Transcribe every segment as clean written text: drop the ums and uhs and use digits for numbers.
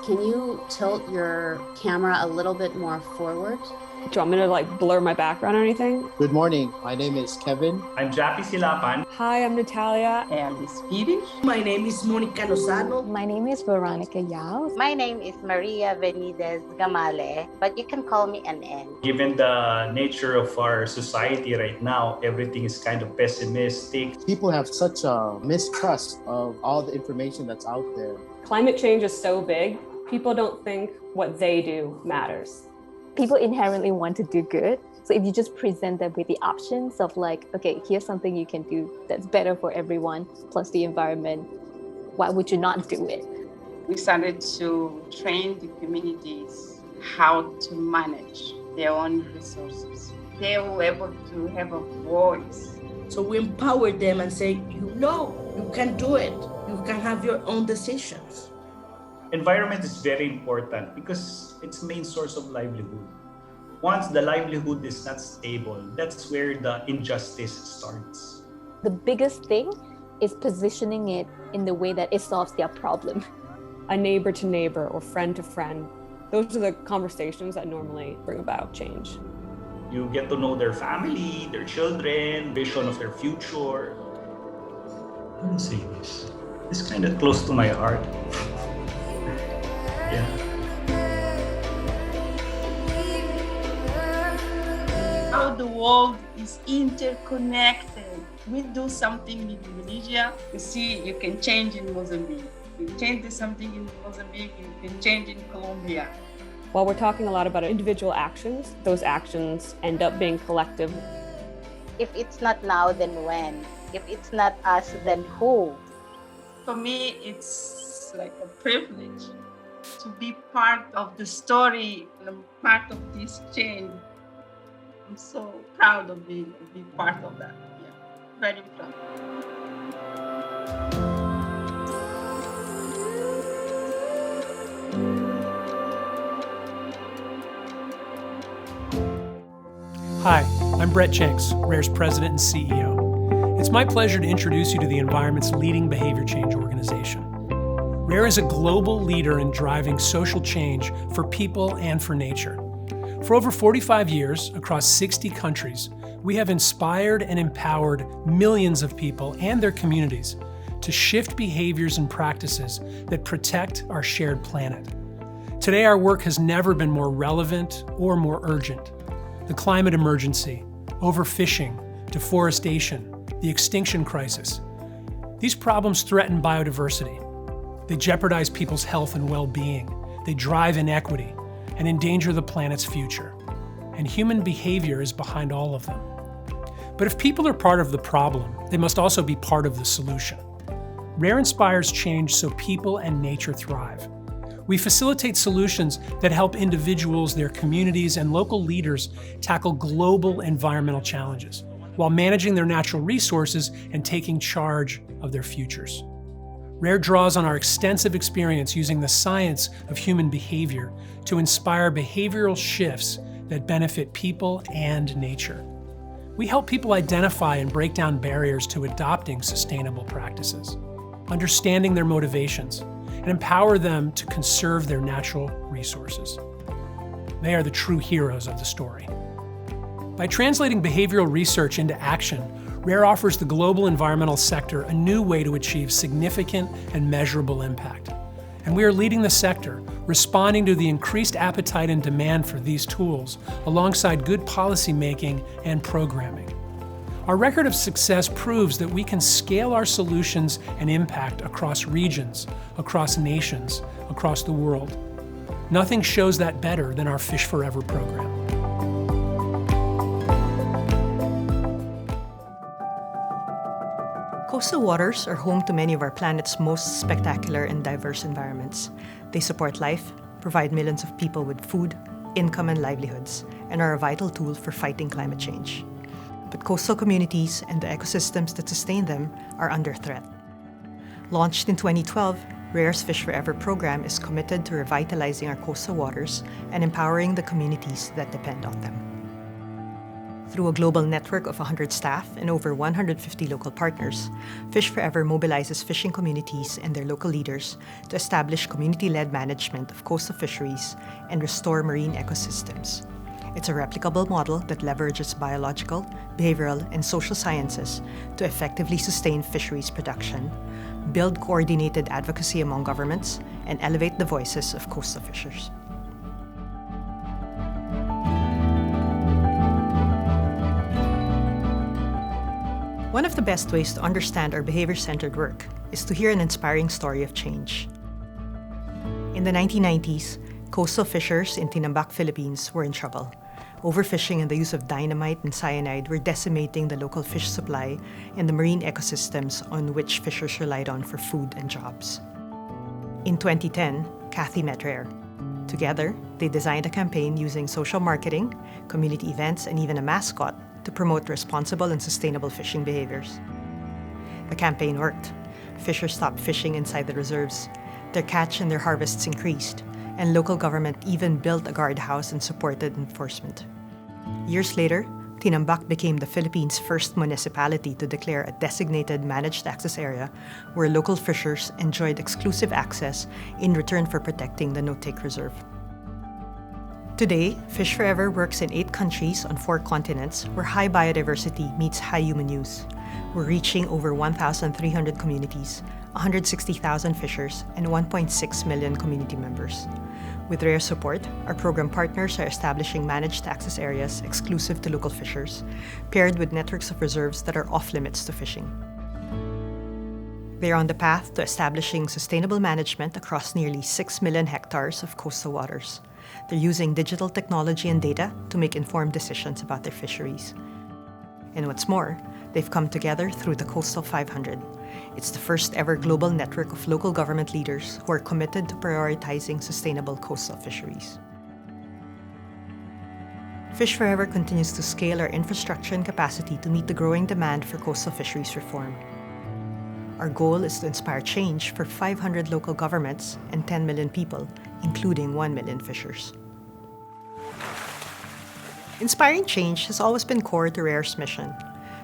Can you tilt your camera a little bit more forward? Do you want me to blur my background or anything? Good morning. My name is Kevin. I'm Jappy Silapan. Hi, I'm Natalia. And Swedish. My name is Monica Lozano. My name is Veronica Yao. My name is Maria Benitez Gamale, but you can call me NN. Given the nature of our society right now, everything is kind of pessimistic. People have such a mistrust of all the information that's out there. Climate change is so big, people don't think what they do matters. People inherently want to do good. So if you just present them with the options of okay, here's something you can do that's better for everyone, plus the environment, why would you not do it? We started to train the communities how to manage their own resources. They were able to have a voice. So we empower them and say, you can do it. You can have your own decisions. Environment is very important because it's the main source of livelihood. Once the livelihood is not stable, that's where the injustice starts. The biggest thing is positioning it in the way that it solves their problem. A neighbor to neighbor or friend to friend. Those are the conversations that normally bring about change. You get to know their family, their children, vision of their future. How do you say this? It's kind of close to my heart. Yeah. How the world is interconnected. We do something in Indonesia, you see, you can change in Mozambique. You change something in Mozambique, you can change in Colombia. While we're talking a lot about individual actions, those actions end up being collective. If it's not now, then when? If it's not us, then who? For me, it's like a privilege to be part of the story and part of this change. I'm so proud of being part of that. Yeah, very proud. Hi, I'm Brett Jenks, RARE's President and CEO. It's my pleasure to introduce you to the environment's leading behavior change organization. RARE is a global leader in driving social change for people and for nature. For over 45 years, across 60 countries, we have inspired and empowered millions of people and their communities to shift behaviors and practices that protect our shared planet. Today, our work has never been more relevant or more urgent. The climate emergency, overfishing, deforestation, the extinction crisis. These problems threaten biodiversity. They jeopardize people's health and well-being. They drive inequity and endanger the planet's future. And human behavior is behind all of them. But if people are part of the problem, they must also be part of the solution. RARE inspires change so people and nature thrive. We facilitate solutions that help individuals, their communities, and local leaders tackle global environmental challenges while managing their natural resources and taking charge of their futures. RARE draws on our extensive experience using the science of human behavior to inspire behavioral shifts that benefit people and nature. We help people identify and break down barriers to adopting sustainable practices, understanding their motivations, and empower them to conserve their natural resources. They are the true heroes of the story. By translating behavioral research into action, RARE offers the global environmental sector a new way to achieve significant and measurable impact. And we are leading the sector, responding to the increased appetite and demand for these tools, alongside good policy making and programming. Our record of success proves that we can scale our solutions and impact across regions, across nations, across the world. Nothing shows that better than our Fish Forever program. Coastal waters are home to many of our planet's most spectacular and diverse environments. They support life, provide millions of people with food, income, and livelihoods, and are a vital tool for fighting climate change. But coastal communities and the ecosystems that sustain them are under threat. Launched in 2012, RARE's Fish Forever program is committed to revitalizing our coastal waters and empowering the communities that depend on them. Through a global network of 100 staff and over 150 local partners, Fish Forever mobilizes fishing communities and their local leaders to establish community-led management of coastal fisheries and restore marine ecosystems. It's a replicable model that leverages biological, behavioral, and social sciences to effectively sustain fisheries production, build coordinated advocacy among governments, and elevate the voices of coastal fishers. One of the best ways to understand our behavior-centered work is to hear an inspiring story of change. In the 1990s, coastal fishers in Tinambak, Philippines were in trouble. Overfishing and the use of dynamite and cyanide were decimating the local fish supply and the marine ecosystems on which fishers relied on for food and jobs. In 2010, Kathy met Rare. Together, they designed a campaign using social marketing, community events, and even a mascot to promote responsible and sustainable fishing behaviors. The campaign worked. Fishers stopped fishing inside the reserves. Their catch and their harvests increased, and local government even built a guardhouse and supported enforcement. Years later, Tinambak became the Philippines' first municipality to declare a designated managed access area where local fishers enjoyed exclusive access in return for protecting the no-take reserve. Today, Fish Forever works in 8 countries on 4 continents where high biodiversity meets high human use. We're reaching over 1,300 communities, 160,000 fishers, and 1.6 million community members. With Rare support, our program partners are establishing managed access areas exclusive to local fishers, paired with networks of reserves that are off-limits to fishing. They are on the path to establishing sustainable management across nearly 6 million hectares of coastal waters. They're using digital technology and data to make informed decisions about their fisheries. And what's more, they've come together through the Coastal 500. It's the first ever global network of local government leaders who are committed to prioritizing sustainable coastal fisheries. Fish Forever continues to scale our infrastructure and capacity to meet the growing demand for coastal fisheries reform. Our goal is to inspire change for 500 local governments and 10 million people, including 1 million fishers. Inspiring change has always been core to Rare's mission.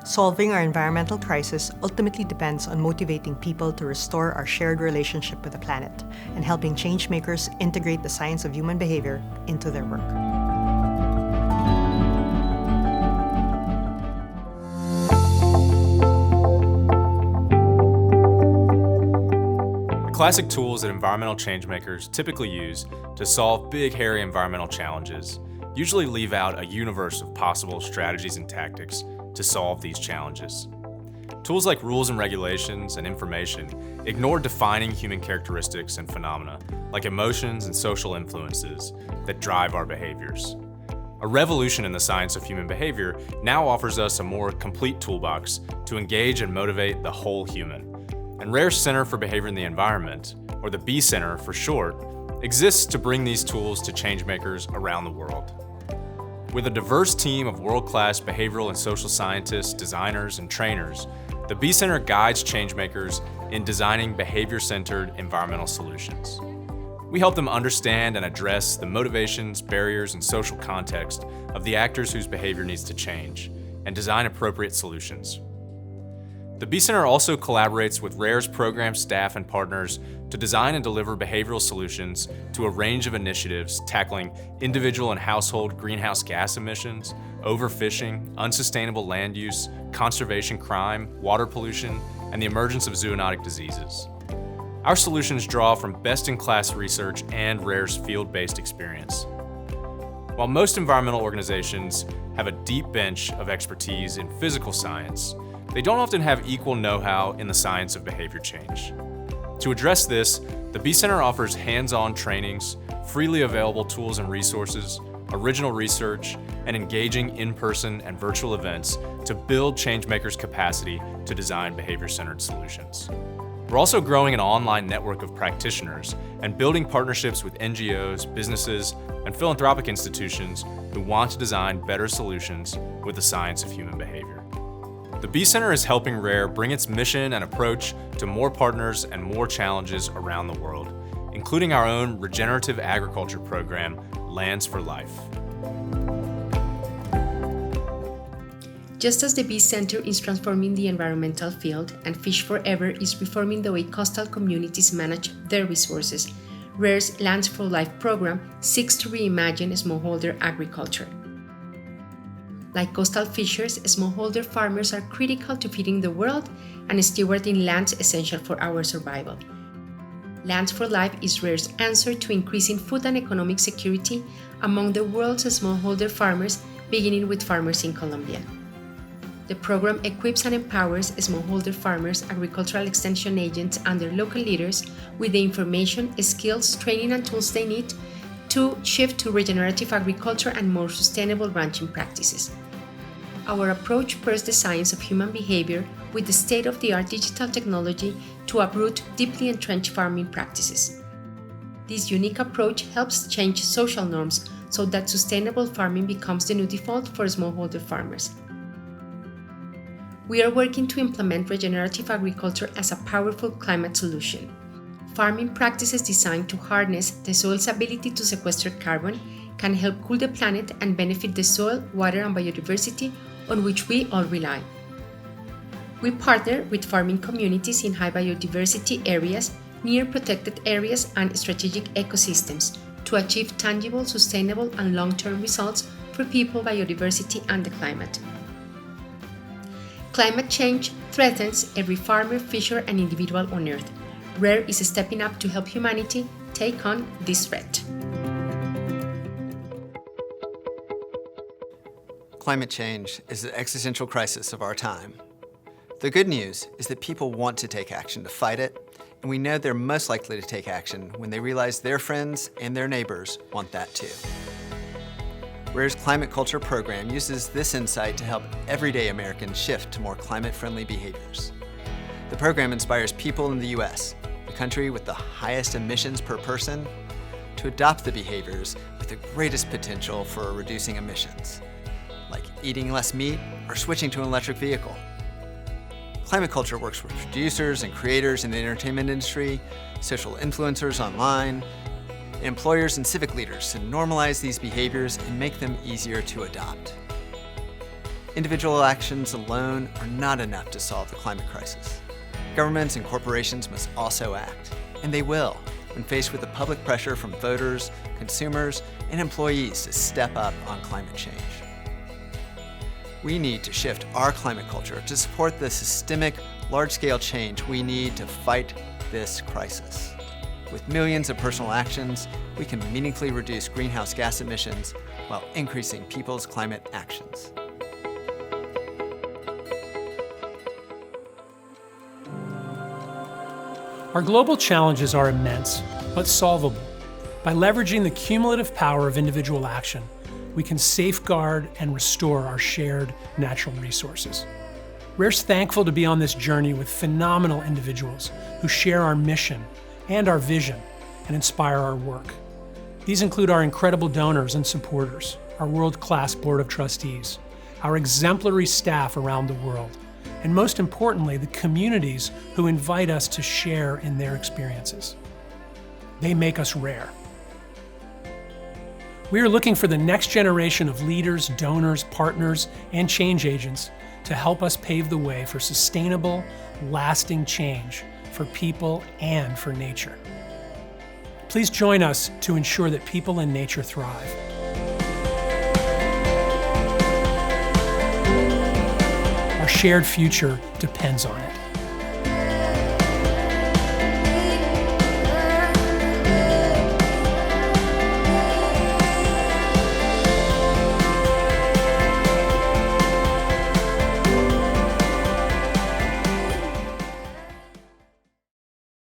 Solving our environmental crisis ultimately depends on motivating people to restore our shared relationship with the planet and helping changemakers integrate the science of human behavior into their work. Classic tools that environmental changemakers typically use to solve big, hairy environmental challenges usually leave out a universe of possible strategies and tactics to solve these challenges. Tools like rules and regulations and information ignore defining human characteristics and phenomena like emotions and social influences that drive our behaviors. A revolution in the science of human behavior now offers us a more complete toolbox to engage and motivate the whole human. And Rare's Center for Behavior in the Environment, or the B Center for short, exists to bring these tools to changemakers around the world. With a diverse team of world-class behavioral and social scientists, designers, and trainers, the B Center guides changemakers in designing behavior-centered environmental solutions. We help them understand and address the motivations, barriers, and social context of the actors whose behavior needs to change, and design appropriate solutions. The B Center also collaborates with Rare's program staff and partners to design and deliver behavioral solutions to a range of initiatives tackling individual and household greenhouse gas emissions, overfishing, unsustainable land use, conservation crime, water pollution, and the emergence of zoonotic diseases. Our solutions draw from best-in-class research and Rare's field-based experience. While most environmental organizations have a deep bench of expertise in physical science, they don't often have equal know-how in the science of behavior change. To address this, the B Center offers hands-on trainings, freely available tools and resources, original research, and engaging in-person and virtual events to build changemakers' capacity to design behavior-centered solutions. We're also growing an online network of practitioners and building partnerships with NGOs, businesses, and philanthropic institutions who want to design better solutions with the science of human behavior. The B Center is helping Rare bring its mission and approach to more partners and more challenges around the world, including our own regenerative agriculture program, Lands for Life. Just as the Bee Center is transforming the environmental field and Fish Forever is reforming the way coastal communities manage their resources, RARE's Lands for Life program seeks to reimagine smallholder agriculture. Like coastal fishers, smallholder farmers are critical to feeding the world and stewarding lands essential for our survival. Lands for Life is RARE's answer to increasing food and economic security among the world's smallholder farmers, beginning with farmers in Colombia. The program equips and empowers smallholder farmers, agricultural extension agents, and their local leaders with the information, skills, training, and tools they need to shift to regenerative agriculture and more sustainable ranching practices. Our approach pairs the science of human behavior with the state-of-the-art digital technology to uproot deeply entrenched farming practices. This unique approach helps change social norms so that sustainable farming becomes the new default for smallholder farmers. We are working to implement regenerative agriculture as a powerful climate solution. Farming practices designed to harness the soil's ability to sequester carbon can help cool the planet and benefit the soil, water, and biodiversity on which we all rely. We partner with farming communities in high biodiversity areas, near protected areas, and strategic ecosystems to achieve tangible, sustainable, and long-term results for people, biodiversity, and the climate. Climate change threatens every farmer, fisher, and individual on Earth. RARE is stepping up to help humanity take on this threat. Climate change is the existential crisis of our time. The good news is that people want to take action to fight it, and we know they're most likely to take action when they realize their friends and their neighbors want that too. RARE's Climate Culture program uses this insight to help everyday Americans shift to more climate-friendly behaviors. The program inspires people in the US, the country with the highest emissions per person, to adopt the behaviors with the greatest potential for reducing emissions, like eating less meat or switching to an electric vehicle. Climate Culture works with producers and creators in the entertainment industry, social influencers online, employers and civic leaders to normalize these behaviors and make them easier to adopt. Individual actions alone are not enough to solve the climate crisis. Governments and corporations must also act, and they will, when faced with the public pressure from voters, consumers, and employees to step up on climate change. We need to shift our climate culture to support the systemic, large-scale change we need to fight this crisis. With millions of personal actions, we can meaningfully reduce greenhouse gas emissions while increasing people's climate actions. Our global challenges are immense, but solvable. By leveraging the cumulative power of individual action, we can safeguard and restore our shared natural resources. RARE's thankful to be on this journey with phenomenal individuals who share our mission and our vision and inspire our work. These include our incredible donors and supporters, our world-class board of trustees, our exemplary staff around the world, and most importantly, the communities who invite us to share in their experiences. They make us RARE. We are looking for the next generation of leaders, donors, partners, and change agents to help us pave the way for sustainable, lasting change for people and for nature. Please join us to ensure that people and nature thrive. Our shared future depends on it.